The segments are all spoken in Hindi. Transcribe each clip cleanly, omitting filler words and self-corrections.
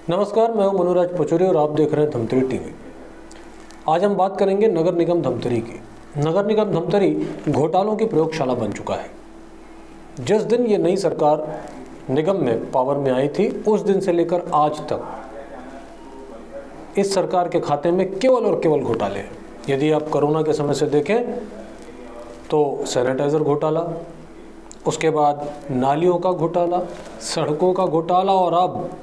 नमस्कार, मैं हूं मनोराज पचौरी और आप देख रहे हैं धमतरी टीवी। आज हम बात करेंगे नगर निगम धमतरी की। नगर निगम धमतरी घोटालों की प्रयोगशाला बन चुका है। जिस दिन ये नई सरकार निगम में पावर में आई थी, उस दिन से लेकर आज तक इस सरकार के खाते में केवल और केवल घोटाले हैं। यदि आप कोरोना के समय से देखें तो सैनिटाइज़र घोटाला, उसके बाद नालियों का घोटाला, सड़कों का घोटाला और अब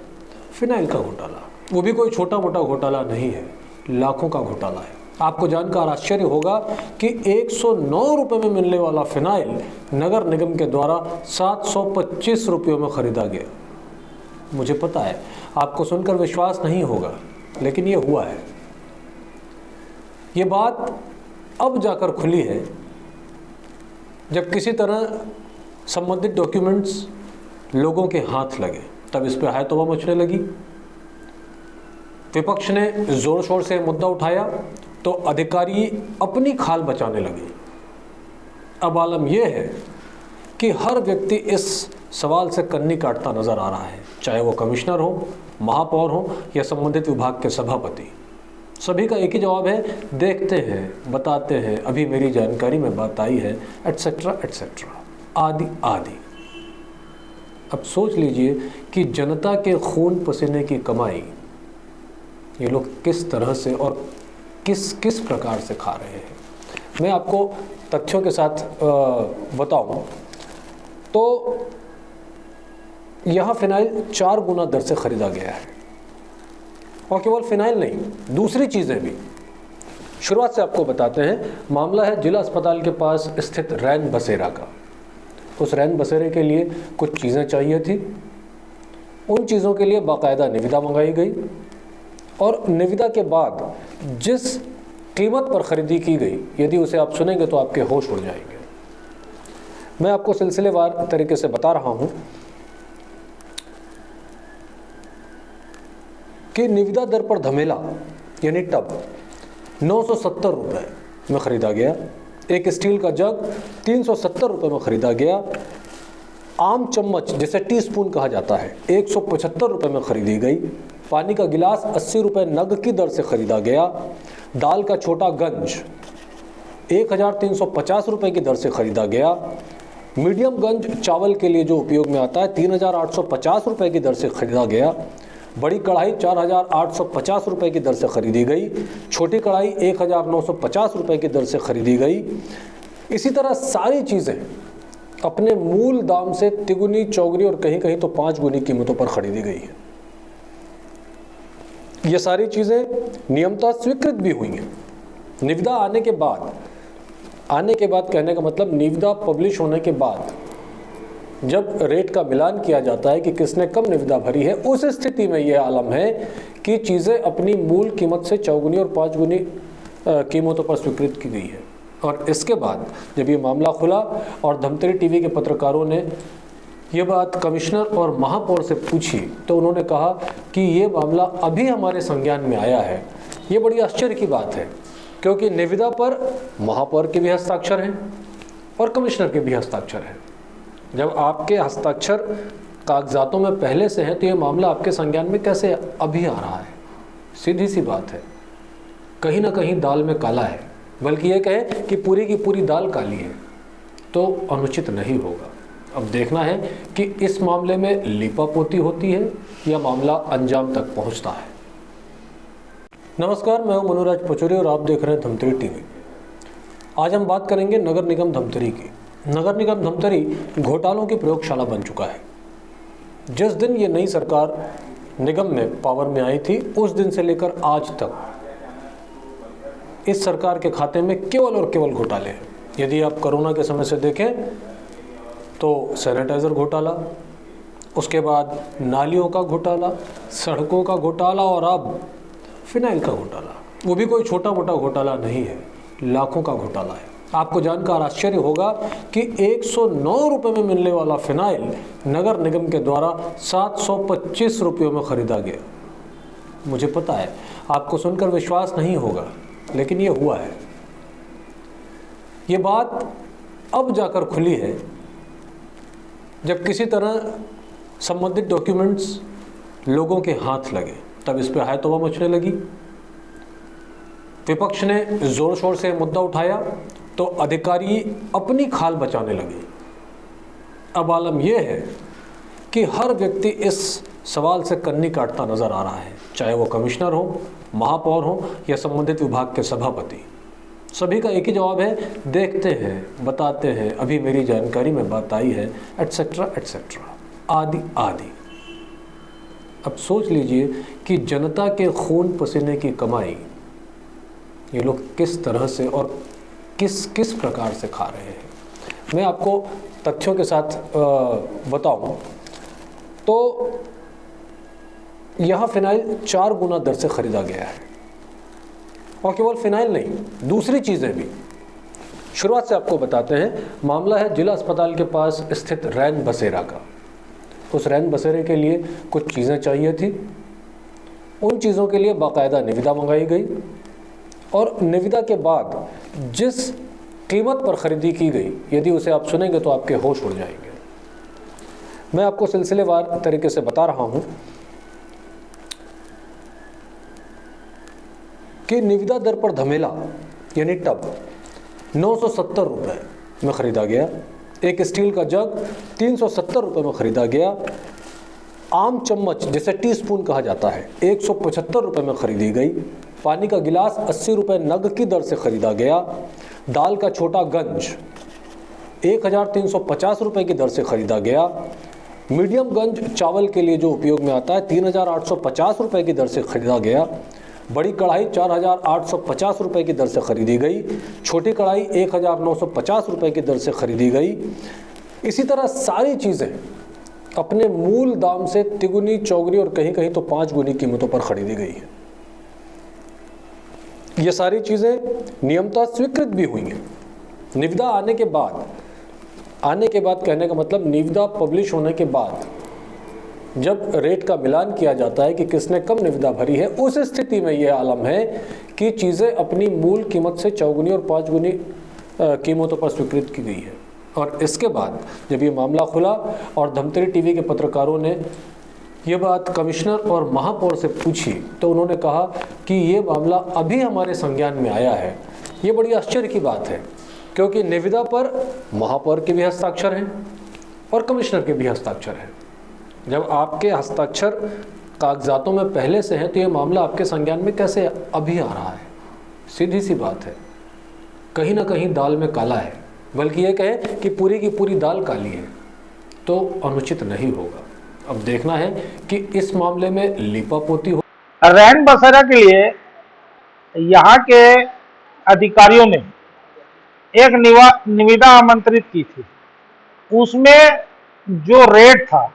फिनाइल का घोटाला। वो भी कोई छोटा मोटा घोटाला नहीं है, लाखों का घोटाला है। आपको जानकर आश्चर्य होगा कि 109 रुपये में मिलने वाला फिनाइल नगर निगम के द्वारा 725 रुपयों में खरीदा गया। मुझे पता है आपको सुनकर विश्वास नहीं होगा, लेकिन ये हुआ है। ये बात अब जाकर खुली है जब किसी तरह संबंधित डॉक्यूमेंट्स लोगों के हाथ लगे, तब इस पर हाय तौबा मचने लगी। विपक्ष ने जोर शोर से मुद्दा उठाया तो अधिकारी अपनी खाल बचाने लगे। अब आलम यह है कि हर व्यक्ति इस सवाल से कन्नी काटता नजर आ रहा है, चाहे वो कमिश्नर हो, महापौर हो या संबंधित विभाग के सभापति। सभी का एक ही जवाब है, देखते हैं, बताते हैं, अभी मेरी जानकारी में बात आई है, एटसेट्रा एटसेट्रा, आदि आदि। अब सोच लीजिए कि जनता के खून पसीने की कमाई ये लोग किस तरह से और किस प्रकार से खा रहे हैं। मैं आपको तथ्यों के साथ बताऊं तो यहाँ फिनाइल 4 गुना दर से ख़रीदा गया है। और केवल फिनाइल नहीं, दूसरी चीज़ें भी। शुरुआत से आपको बताते हैं, मामला है जिला अस्पताल के पास स्थित रैन बसेरा का। उस रैन बसेरे के लिए कुछ चीज़ें चाहिए थी। उन चीज़ों के लिए बाकायदा निविदा मंगाई गई और निविदा के बाद जिस कीमत पर ख़रीदी की गई, यदि उसे आप सुनेंगे तो आपके होश उड़ जाएंगे। मैं आपको सिलसिलेवार तरीके से बता रहा हूँ कि निविदा दर पर धमेला यानी टब 970 रुपये में ख़रीदा गया। एक स्टील का जग 370 रुपये में ख़रीदा गया। आम चम्मच जिसे टीस्पून कहा जाता है 175 रुपये में ख़रीदी गई। पानी का गिलास 80 रुपये नग की दर से ख़रीदा गया। दाल का छोटा गंज 1350 रुपये की दर से ख़रीदा गया। मीडियम गंज चावल के लिए जो उपयोग में आता है 3850 रुपये की दर से ख़रीदा गया। बड़ी कढ़ाई 4850 रुपये की दर से ख़रीदी गई। छोटी कढ़ाई 1950 रुपये की दर से ख़रीदी गई। इसी तरह सारी चीज़ें अपने मूल दाम से तिगुनी, चौगुनी और कहीं कहीं तो 5 गुनी कीमतों पर ख़रीदी गई है। ये सारी चीज़ें नियमतः स्वीकृत भी हुई हैं। निविदा आने के बाद कहने का मतलब निविदा पब्लिश होने के बाद जब रेट का मिलान किया जाता है कि किसने कम निविदा भरी है, उस स्थिति में यह आलम है कि चीज़ें अपनी मूल कीमत से 4 गुनी और 5 गुनी कीमतों पर स्वीकृत की गई है। और इसके बाद जब ये मामला खुला और धमतरी टीवी के पत्रकारों ने ये बात कमिश्नर और महापौर से पूछी तो उन्होंने कहा कि ये मामला अभी हमारे संज्ञान में आया है। ये बड़ी आश्चर्य की बात है, क्योंकि निविदा पर महापौर के भी हस्ताक्षर हैं और कमिश्नर के भी हस्ताक्षर हैं। जब आपके हस्ताक्षर कागजातों में पहले से हैं तो ये मामला आपके संज्ञान में कैसे अभी आ रहा है? सीधी सी बात है, कहीं ना कहीं दाल में काला है। बल्कि ये कहें कि पूरी की पूरी दाल काली है तो अनुचित नहीं होगा। अब देखना है कि इस मामले में लीपापोती होती है या मामला अंजाम तक पहुंचता है। नमस्कार, मैं हूं मनोराज पचौरी और आप देख रहे हैं धमतरी टीवी। आज हम बात करेंगे नगर निगम धमतरी की। नगर निगम धमतरी घोटालों की प्रयोगशाला बन चुका है। जिस दिन ये नई सरकार निगम में पावर में आई थी, उस दिन से लेकर आज तक इस सरकार के खाते में केवल और केवल घोटाले हैं। यदि आप कोरोना के समय से देखें तो सैनिटाइज़र घोटाला, उसके बाद नालियों का घोटाला, सड़कों का घोटाला और अब फिनाइल का घोटाला। वो भी कोई छोटा मोटा घोटाला नहीं है, लाखों का घोटाला है। आपको जानकर आश्चर्य होगा कि 109 रुपये में मिलने वाला फिनाइल नगर निगम के द्वारा 725 रुपयों में ख़रीदा गया। मुझे पता है आपको सुनकर विश्वास नहीं होगा, लेकिन ये हुआ है। ये बात अब जाकर खुली है जब किसी तरह संबंधित डॉक्यूमेंट्स लोगों के हाथ लगे, तब इस पर हाय तौबा मचने लगी। विपक्ष ने जोर शोर से मुद्दा उठाया तो अधिकारी अपनी खाल बचाने लगे। अब आलम यह है कि हर व्यक्ति इस सवाल से कन्नी काटता नजर आ रहा है, चाहे वो कमिश्नर हो, महापौर हो या संबंधित विभाग के सभापति। सभी का एक ही जवाब है, देखते हैं, बताते हैं, अभी मेरी जानकारी में बात आई है, एटसेट्रा एटसेट्रा, आदि आदि। अब सोच लीजिए कि जनता के खून पसीने की कमाई ये लोग किस तरह से और किस किस प्रकार से खा रहे हैं। मैं आपको तथ्यों के साथ बताऊं तो यहाँ फिनाइल 4 गुना दर से ख़रीदा गया है, और केवल फिनाइल नहीं, दूसरी चीज़ें भी। शुरुआत से आपको बताते हैं, मामला है जिला अस्पताल के पास स्थित रैन बसेरा का। उस रैन बसेरे के लिए कुछ चीज़ें चाहिए थी, उन चीज़ों के लिए बाकायदा निविदा मंगाई गई, और निविदा के बाद जिस कीमत पर ख़रीदी की गई, यदि उसे आप सुनेंगे तो आपके होश उड़ जाएंगे। मैं आपको सिलसिलेवार तरीके से बता रहा हूँ कि निविदा दर पर धमेला यानी टब 970 रुपये में ख़रीदा गया। एक स्टील का जग 370 रुपये में ख़रीदा गया। आम चम्मच जिसे टीस्पून कहा जाता है 175 रुपये में ख़रीदी गई। पानी का गिलास 80 रुपये नग की दर से ख़रीदा गया। दाल का छोटा गंज 1350 रुपये की दर से ख़रीदा गया। मीडियम गंज चावल के लिए जो उपयोग में आता है 3850 रुपये की दर से ख़रीदा गया। बड़ी कढ़ाई 4850 रुपये की दर से ख़रीदी गई। छोटी कढ़ाई 1950 रुपये की दर से ख़रीदी गई। इसी तरह सारी चीज़ें अपने मूल दाम से तिगुनी, चौगुनी और कहीं कहीं तो 5 गुनी कीमतों पर ख़रीदी गई है। ये सारी चीज़ें नियमतः स्वीकृत भी हुई हैं। निविदा आने के बाद कहने का मतलब निविदा पब्लिश होने के बाद जब रेट का मिलान किया जाता है कि किसने कम निविदा भरी है, उस स्थिति में यह आलम है कि चीज़ें अपनी मूल कीमत से 4 गुनी और 5 गुनी कीमतों पर स्वीकृत की गई है। और इसके बाद जब ये मामला खुला और धमतरी टीवी के पत्रकारों ने ये बात कमिश्नर और महापौर से पूछी तो उन्होंने कहा कि ये मामला अभी हमारे संज्ञान में आया है। ये बड़ी आश्चर्य की बात है, क्योंकि निविदा पर महापौर के भी हस्ताक्षर हैं और कमिश्नर के भी हस्ताक्षर हैं। जब आपके हस्ताक्षर कागजातों में पहले से हैं तो ये मामला आपके संज्ञान में कैसे अभी आ रहा है? सीधी सी बात है, कहीं ना कहीं दाल में काला है, बल्कि ये कहें कि पूरी की पूरी दाल काली है तो अनुचित नहीं होगा। अब देखना है कि इस मामले में लीपापोती हो। रैन बसेरा के लिए यहाँ के अधिकारियों ने एक निविदा आमंत्रित की थी। उसमें जो रेट था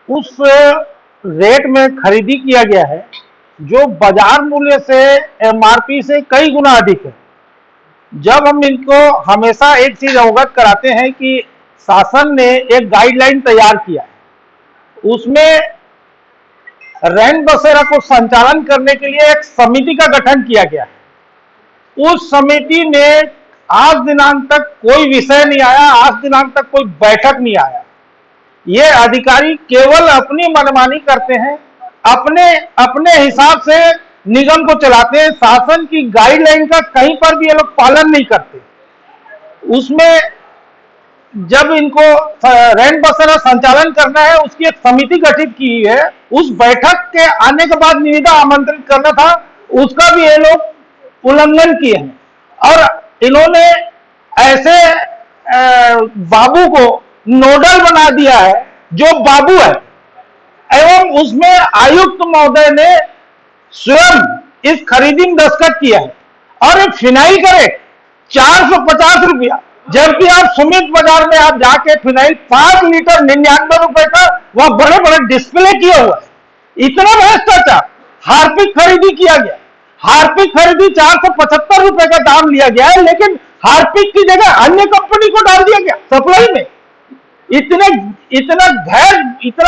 उस रेट में खरीदी किया गया है जो बाजार मूल्य से एमआरपी से कई गुना अधिक है। जब हम इनको हमेशा एक चीज अवगत कराते हैं कि शासन ने एक गाइडलाइन तैयार किया, उसमें रैन बसेरा को संचालन करने के लिए एक समिति का गठन किया गया है। उस समिति में आज दिनांक तक कोई विषय नहीं आया, आज दिनांक तक कोई बैठक नहीं आया। ये अधिकारी केवल अपनी मनमानी करते हैं, अपने हिसाब से निगम को चलाते हैं। शासन की गाइडलाइन का कहीं पर भी ये लोग पालन नहीं करते। उसमें जब इनको रैन बसेरा संचालन करना है, उसकी एक समिति गठित की है। उस बैठक के आने के बाद निविदा आमंत्रित करना था, उसका भी ये लोग उल्लंघन किए हैं। और इन्होंने ऐसे बाबू को नोडल बना दिया है जो बाबू है, एवं उसमें आयुक्त महोदय ने स्वयं इस खरीदी में दस्तखत किया है। और ये फिनाइल का रेट 450 रुपया, जबकि आप सुमित बाजार में आप जाके फिनाइल 5 लीटर 99 रुपए का वह बड़े बड़े डिस्प्ले किया हुआ है। इतना भ्रष्टाचार। हार्पिक खरीदी किया गया, हार्पिक खरीदी 475 रुपए का दाम लिया गया है, लेकिन हार्पिक की जगह अन्य कंपनी को डाल दिया गया सप्लाई में। इतना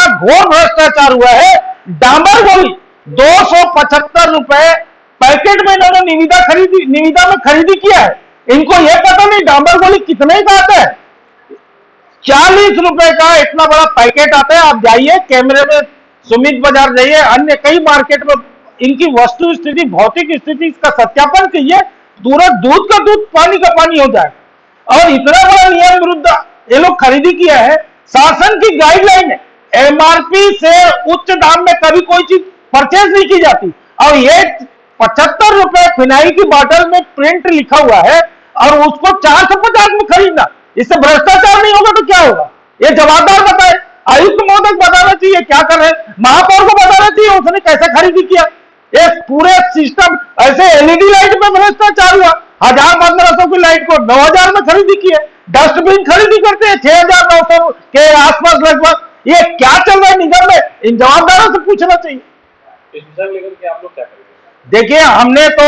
घोर भ्रष्टाचार हुआ है। डामर गोली 275 रुपए पैकेट में इन्होंने निविदा में खरीदी किया है। इनको यह पता नहीं डांबर गोली कितने का आता है। 40 रुपए का इतना बड़ा पैकेट आता है। आप जाइए कैमरे में सुमित बाजार जाइए, अन्य कई मार्केट में इनकी वस्तु स्थिति, भौतिक स्थिति, इसका सत्यापन कीजिए, तुरंत दूध का दूध पानी का पानी हो जाए। और इतना बड़ा नियम विरुद्ध ये लोग खरीदी किया है। शासन की गाइडलाइन है, एमआरपी से उच्च दाम में कभी कोई चीज परचेज नहीं की जाती। और ये 75 रुपए फिनाइल की बोतल में प्रिंट लिखा हुआ है और उसको 450 में खरीदना, इससे भ्रष्टाचार नहीं होगा तो क्या होगा? ये जवाबदार बताए, आयुक्त महोदय को बताना चाहिए क्या कर रहे हैं, महापौर को बताना चाहिए उसने कैसे खरीदी किया। ये पूरे सिस्टम ऐसे एलईडी लाइट में भ्रष्टाचार हुआ, 1000-1500 की लाइट को 9000 में खरीदी की है। डस्टबिन खरीदी करते हैं 6900 के आसपास लगभग। ये क्या चल रहा है निगम में, इन जवाबदारों से पूछना चाहिए। इस विषय में लेकर के आप लोग क्या करेंगे? देखिए, हमने तो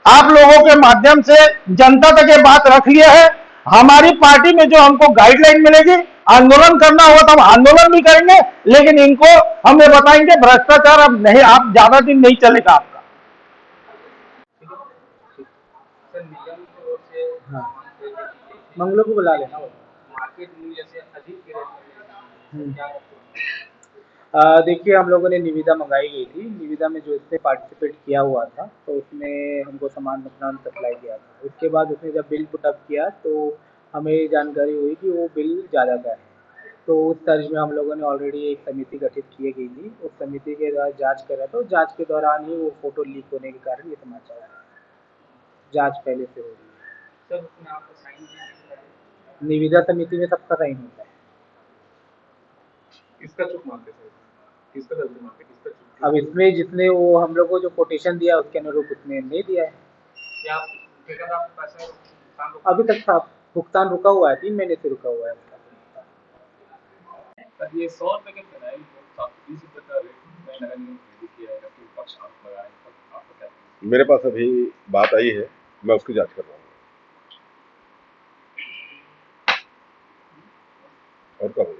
आप लोगों के माध्यम से जनता तक ये बात रख लिया है। हमारी पार्टी में जो हमको गाइडलाइन मिलेगी, आंदोलन करना होगा तो हम आंदोलन भी करेंगे, लेकिन इनको हमें बताएंगे भ्रष्टाचार अब नहीं, आप ज्यादा दिन नहीं चलेगा आपका। सर, निगम की ओर से मंगलों को बुला लेना। मार्केट मूल्य से अधिक के रेट में क्या देखिए, हम लोगों ने निविदा मंगाई गई थी। निविदा में जो इसने पार्टिसिपेट किया हुआ था तो उसने हमको सामान अपना सप्लाई किया था। उसके बाद उसने जब बिल पुटअप किया तो हमें जानकारी हुई कि वो बिल ज़्यादा का है। तो उस तर्ज में हम लोगों ने ऑलरेडी एक समिति गठित की गई थी। उस समिति के द्वारा जांच कर रहा था। जांच के दौरान ही वो फोटो लीक होने के कारण ये समाचार आया। जांच पहले से हो रही है। सर, उसमें आपका साइन नहीं निविदा समिति में सबका साइन होता है। किसका चुप मानते सर? किसका गलती मानते, किसका चुप? अब इसमें जिसने वो हम लोग को जो कोटेशन दिया उसके अनुरूप उसने नहीं दिया है। क्या फिर आप पैसा भुगतान अभी तक था भुगतान रुका हुआ है, 3 महीने से रुका हुआ है। सर, ये 100 रुपये के फिनाइल को 720 रुपये का रेट नगर निगम खरीदी किया है, जबकि विपक्ष आरोप लगा है। आप बताएं। मेरे पास अभी बात आई है, मैं उसकी जांच कर रहा हूँ। और कब